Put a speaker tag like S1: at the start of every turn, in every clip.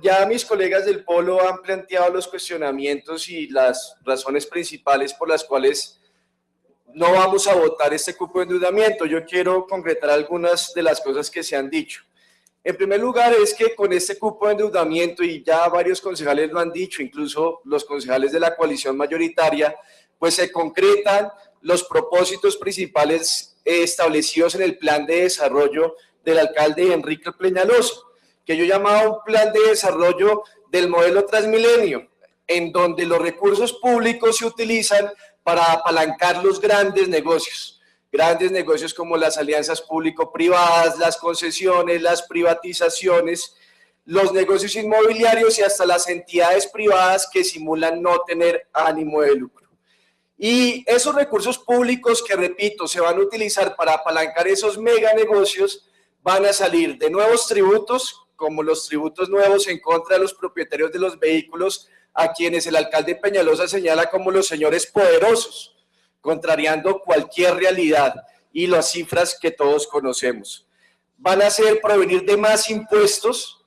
S1: Ya mis colegas del Polo han planteado los cuestionamientos y las razones principales por las cuales no vamos a votar este cupo de endeudamiento. Yo quiero concretar algunas de las cosas que se han dicho. En primer lugar, es que con este cupo de endeudamiento, y ya varios concejales lo han dicho, incluso los concejales de la coalición mayoritaria, pues se concretan los propósitos principales establecidos en el plan de desarrollo del alcalde Enrique Peñalosa, que yo llamaba un plan de desarrollo del modelo Transmilenio, en donde los recursos públicos se utilizan para apalancar los grandes negocios como las alianzas público-privadas, las concesiones, las privatizaciones, los negocios inmobiliarios y hasta las entidades privadas que simulan no tener ánimo de lucro. Y esos recursos públicos que, repito, se van a utilizar para apalancar esos mega negocios, van a salir de nuevos tributos, como los tributos nuevos en contra de los propietarios de los vehículos, a quienes el alcalde Peñalosa señala como los señores poderosos, contrariando cualquier realidad y las cifras que todos conocemos. Van a provenir de más impuestos,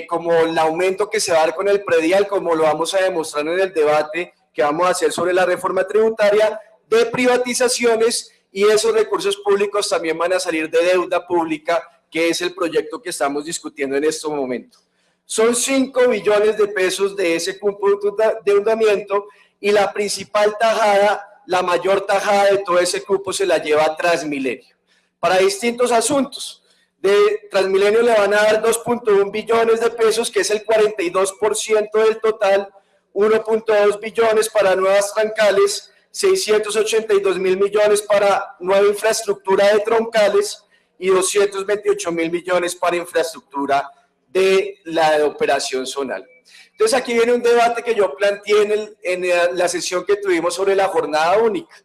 S1: como el aumento que se va a dar con el predial, como lo vamos a demostrar en el debate que vamos a hacer sobre la reforma tributaria, de privatizaciones, y esos recursos públicos también van a salir de deuda pública, que es el proyecto que estamos discutiendo en este momento. Son 5 billones de pesos de ese cupo de endeudamiento, y la principal tajada, la mayor tajada de todo ese cupo se la lleva Transmilenio, para distintos asuntos. De Transmilenio le van a dar 2.1 billones de pesos, que es el 42% del total, 1.2 billones para nuevas troncales, 682.000 millones para nueva infraestructura de troncales y 228.000 millones para infraestructura de la operación zonal. Entonces aquí viene un debate que yo planteé en la sesión que tuvimos sobre la jornada única,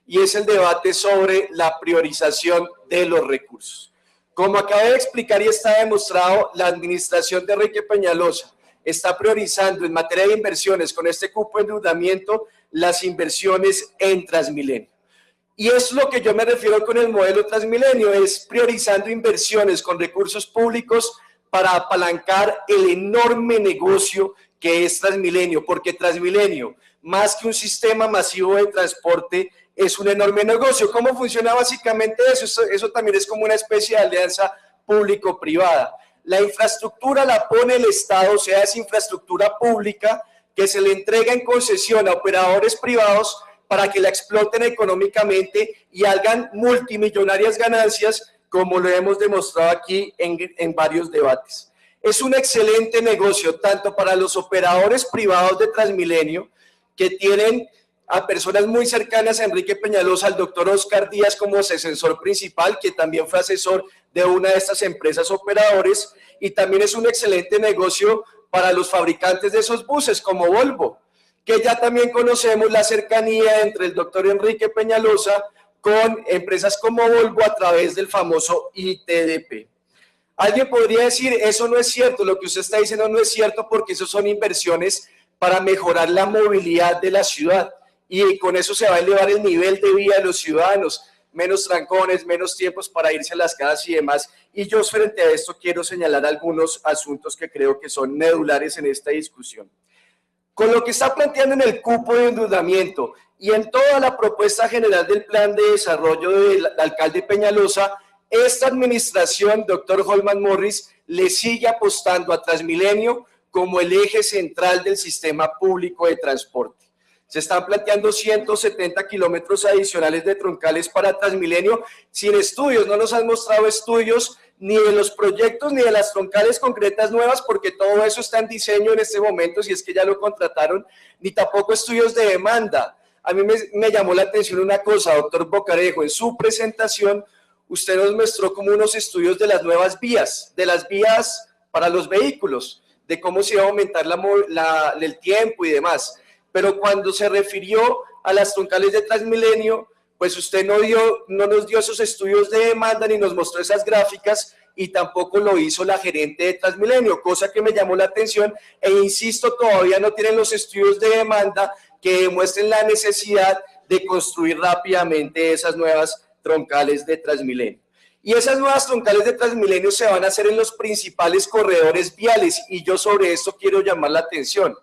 S1: y es el debate sobre la priorización de los recursos. Como acabé de explicar y está demostrado, la administración de Enrique Peñalosa está priorizando en materia de inversiones con este cupo de endeudamiento las inversiones en Transmilenio. Y es lo que yo me refiero con el modelo Transmilenio, es priorizando inversiones con recursos públicos para apalancar el enorme negocio que es Transmilenio, porque Transmilenio, más que un sistema masivo de transporte, es un enorme negocio. ¿Cómo funciona básicamente eso? Eso también es como una especie de alianza público-privada. La infraestructura la pone el Estado, o sea, es infraestructura pública que se le entrega en concesión a operadores privados para que la exploten económicamente y hagan multimillonarias ganancias, como lo hemos demostrado aquí en varios debates. Es un excelente negocio tanto para los operadores privados de Transmilenio, que tienen a personas muy cercanas a Enrique Peñalosa, al doctor Oscar Díaz como asesor principal, que también fue asesor de una de estas empresas operadores, y también es un excelente negocio para los fabricantes de esos buses como Volvo, que ya también conocemos la cercanía entre el doctor Enrique Peñalosa con empresas como Volvo a través del famoso ITDP. Alguien podría decir, eso no es cierto, lo que usted está diciendo no es cierto, porque eso son inversiones para mejorar la movilidad de la ciudad, y con eso se va a elevar el nivel de vida de los ciudadanos, menos trancones, menos tiempos para irse a las casas y demás. Y yo frente a esto quiero señalar algunos asuntos que creo que son medulares en esta discusión. Con lo que está planteando en el cupo de endeudamiento y en toda la propuesta general del plan de desarrollo del alcalde Peñalosa, esta administración, doctor Holman Morris, le sigue apostando a Transmilenio como el eje central del sistema público de transporte. Se están planteando 170 kilómetros adicionales de troncales para Transmilenio sin estudios. No nos han mostrado estudios ni de los proyectos ni de las troncales concretas nuevas, porque todo eso está en diseño en este momento, si es que ya lo contrataron, ni tampoco estudios de demanda. A mí me llamó la atención una cosa, doctor Bocarejo, en su presentación usted nos mostró como unos estudios de las nuevas vías, de las vías para los vehículos, de cómo se iba a aumentar el tiempo y demás. Pero cuando se refirió a las troncales de Transmilenio, pues usted no nos dio esos estudios de demanda ni nos mostró esas gráficas, y tampoco lo hizo la gerente de Transmilenio, cosa que me llamó la atención, e insisto, todavía no tienen los estudios de demanda que demuestren la necesidad de construir rápidamente esas nuevas troncales de Transmilenio. Y esas nuevas troncales de Transmilenio se van a hacer en los principales corredores viales, y yo sobre esto quiero llamar la atención.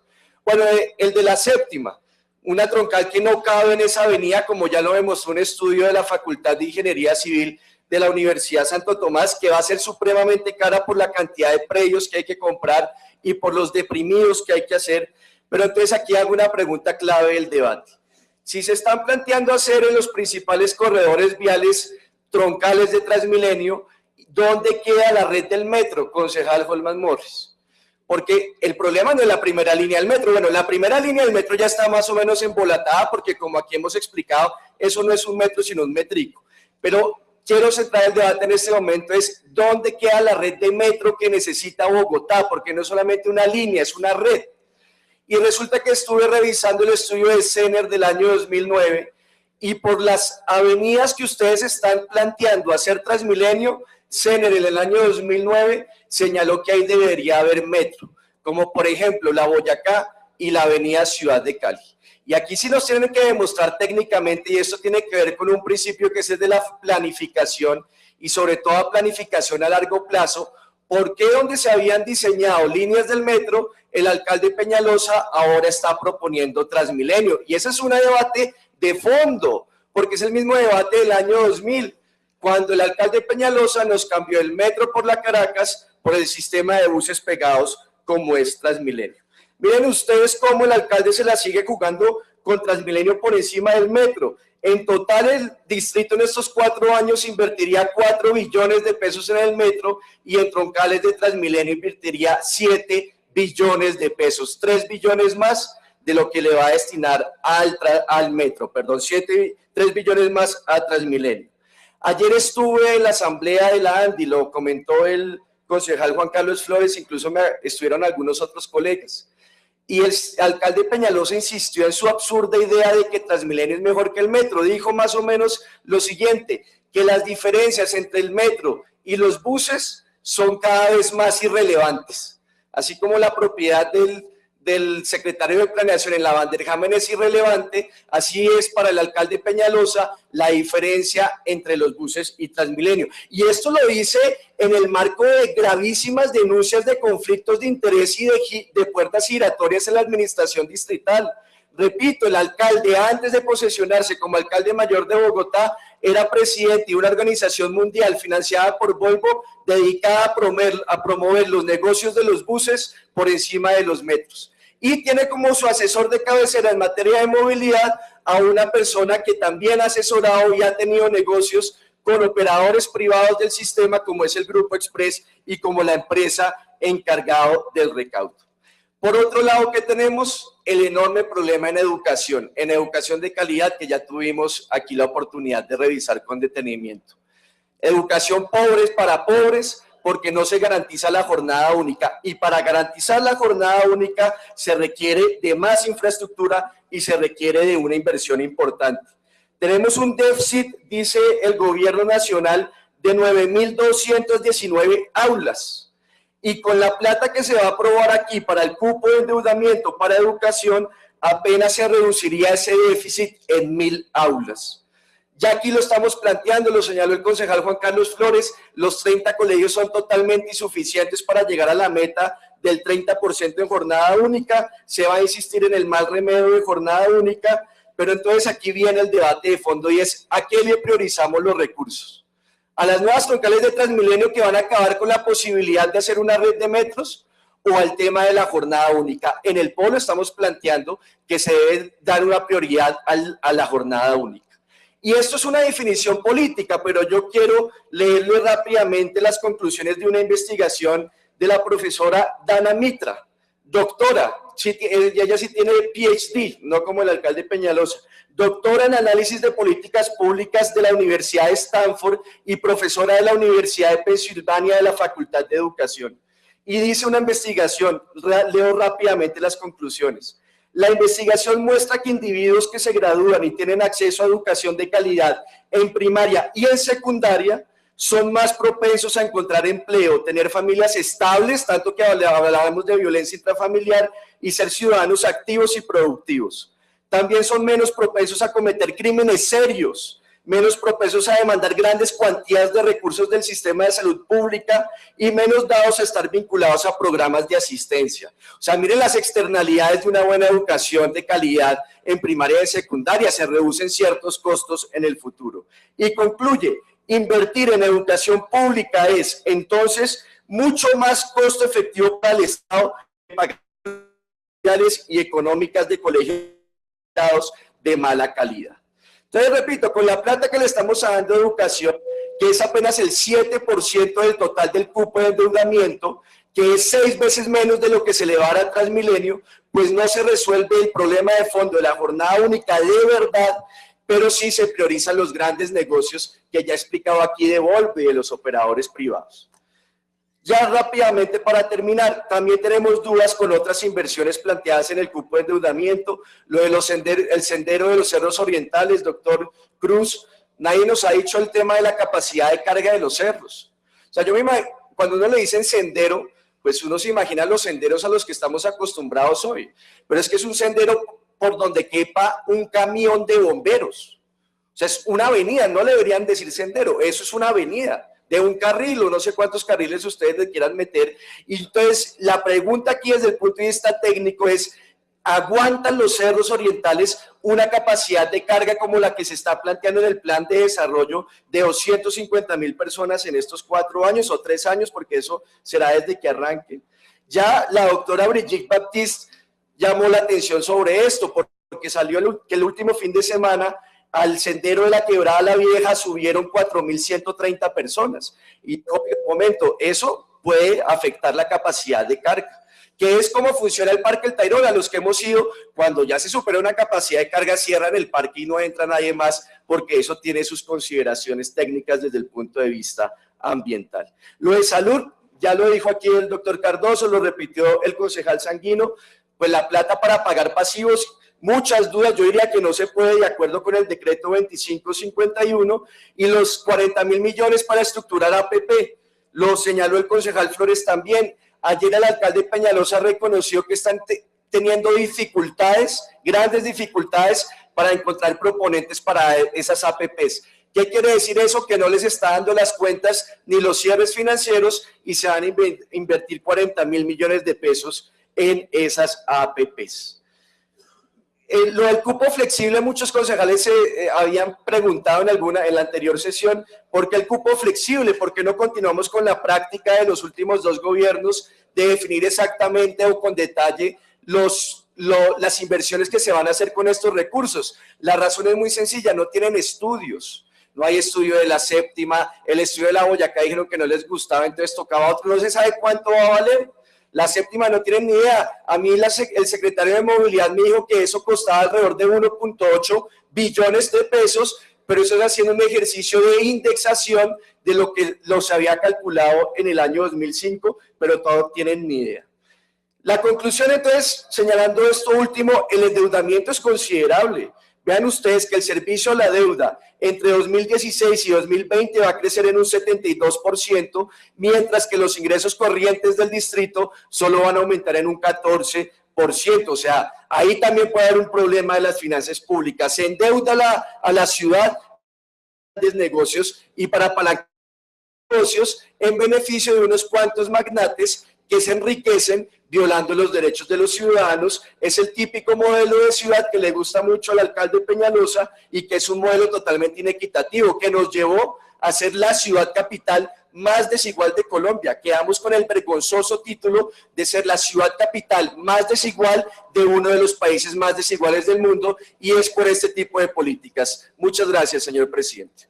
S1: Bueno, el de la séptima, una troncal que no cabe en esa avenida, como ya lo demostró un estudio de la Facultad de Ingeniería Civil de la Universidad Santo Tomás, que va a ser supremamente cara por la cantidad de predios que hay que comprar y por los deprimidos que hay que hacer. Pero entonces aquí hago una pregunta clave del debate. Si se están planteando hacer en los principales corredores viales troncales de Transmilenio, ¿dónde queda la red del metro, concejal Holman Morris? Porque el problema no es la primera línea del metro. Bueno, la primera línea del metro ya está más o menos embolatada, porque como aquí hemos explicado, eso no es un metro, sino un metrico. Pero quiero centrar el debate en este momento es ¿dónde queda la red de metro que necesita Bogotá? Porque no es solamente una línea, es una red. Y resulta que estuve revisando el estudio de CENER del año 2009, y por las avenidas que ustedes están planteando hacer Transmilenio, CENER en el año 2009 señaló que ahí debería haber metro, como por ejemplo la Boyacá y la avenida Ciudad de Cali. Y aquí sí nos tienen que demostrar técnicamente, y esto tiene que ver con un principio que es el de la planificación, y sobre todo planificación a largo plazo, ¿por qué donde se habían diseñado líneas del metro, el alcalde Peñalosa ahora está proponiendo Transmilenio? Y ese es un debate de fondo, porque es el mismo debate del año 2000, cuando el alcalde Peñalosa nos cambió el metro por la Caracas por el sistema de buses pegados como es Transmilenio. Miren ustedes cómo el alcalde se la sigue jugando con Transmilenio por encima del metro. En total el distrito en estos 4 años invertiría 4 billones de pesos en el metro, y en troncales de Transmilenio invertiría 7 billones de pesos, 3 billones más de lo que le va a destinar al metro, perdón, 3 billones más a Transmilenio. Ayer estuve en la asamblea de la ANDI, lo comentó el concejal Juan Carlos Flores, incluso estuvieron algunos otros colegas, y el alcalde Peñalosa insistió en su absurda idea de que Transmilenio es mejor que el metro. Dijo más o menos lo siguiente, que las diferencias entre el metro y los buses son cada vez más irrelevantes, así como la propiedad del secretario de Planeación en la Vanderhamen es irrelevante, así es para el alcalde Peñalosa la diferencia entre los buses y Transmilenio. Y esto lo dice en el marco de gravísimas denuncias de conflictos de interés y de puertas giratorias en la administración distrital. Repito, el alcalde, antes de posesionarse como alcalde mayor de Bogotá, era presidente de una organización mundial financiada por Volvo dedicada a promover los negocios de los buses por encima de los metros. Y tiene como su asesor de cabecera en materia de movilidad a una persona que también ha asesorado y ha tenido negocios con operadores privados del sistema, como es el Grupo Express y como la empresa encargado del recaudo. Por otro lado, ¿qué tenemos? El enorme problema en educación de calidad, que ya tuvimos aquí la oportunidad de revisar con detenimiento. Educación pobres para pobres, porque no se garantiza la jornada única, y para garantizar la jornada única se requiere de más infraestructura y se requiere de una inversión importante. Tenemos un déficit, dice el gobierno nacional, de 9.219 aulas, y con la plata que se va a aprobar aquí para el cupo de endeudamiento para educación, apenas se reduciría ese déficit en 1.000 aulas. Ya aquí lo estamos planteando, lo señaló el concejal Juan Carlos Flores, los 30 colegios son totalmente insuficientes para llegar a la meta del 30% en jornada única, se va a insistir en el mal remedio de jornada única, pero entonces aquí viene el debate de fondo, y es ¿a qué le priorizamos los recursos? ¿A las nuevas troncales de Transmilenio que van a acabar con la posibilidad de hacer una red de metros, o al tema de la jornada única? En el polo estamos planteando que se debe dar una prioridad a la jornada única. Y esto es una definición política, pero yo quiero leerle rápidamente las conclusiones de una investigación de la profesora Dana Mitra, doctora, ella sí tiene PhD, no como el alcalde Peñalosa, doctora en análisis de políticas públicas de la Universidad de Stanford y profesora de la Universidad de Pensilvania de la Facultad de Educación. Y dice una investigación, leo rápidamente las conclusiones. La investigación muestra que individuos que se gradúan y tienen acceso a educación de calidad en primaria y en secundaria son más propensos a encontrar empleo, tener familias estables, tanto que hablábamos de violencia intrafamiliar, y ser ciudadanos activos y productivos. También son menos propensos a cometer crímenes serios, menos propensos a demandar grandes cuantías de recursos del sistema de salud pública y menos dados a estar vinculados a programas de asistencia. O sea, miren las externalidades de una buena educación de calidad en primaria y secundaria, se reducen ciertos costos en el futuro. Y concluye, invertir en educación pública es, entonces, mucho más costo efectivo para el Estado que pagar sociales y económicas de colegios de mala calidad. Entonces, repito, con la plata que le estamos dando a educación, que es apenas el 7% del total del cupo de endeudamiento, que es 6 veces menos de lo que se le va a dar a Transmilenio, pues no se resuelve el problema de fondo de la jornada única de verdad, pero sí se priorizan los grandes negocios que ya he explicado aquí de Volvo y de los operadores privados. Ya rápidamente para terminar, también tenemos dudas con otras inversiones planteadas en el cupo de endeudamiento, lo de el sendero de los cerros orientales, doctor Cruz, nadie nos ha dicho el tema de la capacidad de carga de los cerros. O sea, yo me imagino, cuando uno le dicen sendero, pues uno se imagina los senderos a los que estamos acostumbrados hoy, pero es que es un sendero por donde quepa un camión de bomberos. O sea, es una avenida, no le deberían decir sendero, eso es una avenida de un carril o no sé cuántos carriles ustedes le quieran meter. Y entonces la pregunta aquí desde el punto de vista técnico es, ¿aguantan los cerros orientales una capacidad de carga como la que se está planteando en el plan de desarrollo de 250,000 personas en estos 4 años o 3 años? Porque eso será desde que arranquen. Ya la doctora Brigitte Baptiste llamó la atención sobre esto, porque salió que el último fin de semana al sendero de la Quebrada La Vieja subieron 4.130 personas. Y comento, eso puede afectar la capacidad de carga, que es como funciona el Parque El Tayrona. Los que hemos ido, cuando ya se supera una capacidad de carga, cierran el parque y no entra nadie más, porque eso tiene sus consideraciones técnicas desde el punto de vista ambiental. Lo de salud, ya lo dijo aquí el doctor Cardoso, lo repitió el concejal Sanguino, pues la plata para pagar pasivos, muchas dudas, yo diría que no se puede de acuerdo con el decreto 2551, y los 40,000 millones para estructurar APP, lo señaló el concejal Flores también. Ayer el alcalde Peñalosa reconoció que están teniendo dificultades, grandes dificultades para encontrar proponentes para esas APPs. ¿Qué quiere decir eso? Que no les está dando las cuentas ni los cierres financieros y se van a invertir 40,000 millones de pesos en esas APPs. Lo del cupo flexible, muchos concejales habían preguntado en la anterior sesión, ¿por qué el cupo flexible? ¿Por qué no continuamos con la práctica de los últimos 2 gobiernos de definir exactamente o con detalle las inversiones que se van a hacer con estos recursos? La razón es muy sencilla, no tienen estudios. No hay estudio de la séptima, el estudio de la Boyacá dijeron que no les gustaba, entonces tocaba otro, no se sabe cuánto va a valer. La séptima no tienen ni idea. A mí el secretario de Movilidad me dijo que eso costaba alrededor de 1.8 billones de pesos, pero eso es haciendo un ejercicio de indexación de lo que se había calculado en el año 2005, pero todos tienen ni idea. La conclusión entonces, señalando esto último, el endeudamiento es considerable. Vean ustedes que el servicio a la deuda entre 2016 y 2020 va a crecer en un 72%, mientras que los ingresos corrientes del distrito solo van a aumentar en un 14%. O sea, ahí también puede haber un problema de las finanzas públicas. Se endeuda a la ciudad de negocios y para apalancar negocios en beneficio de unos cuantos magnates que se enriquecen violando los derechos de los ciudadanos. Es el típico modelo de ciudad que le gusta mucho al alcalde Peñalosa y que es un modelo totalmente inequitativo, que nos llevó a ser la ciudad capital más desigual de Colombia. Quedamos con el vergonzoso título de ser la ciudad capital más desigual de uno de los países más desiguales del mundo, y es por este tipo de políticas. Muchas gracias, señor presidente.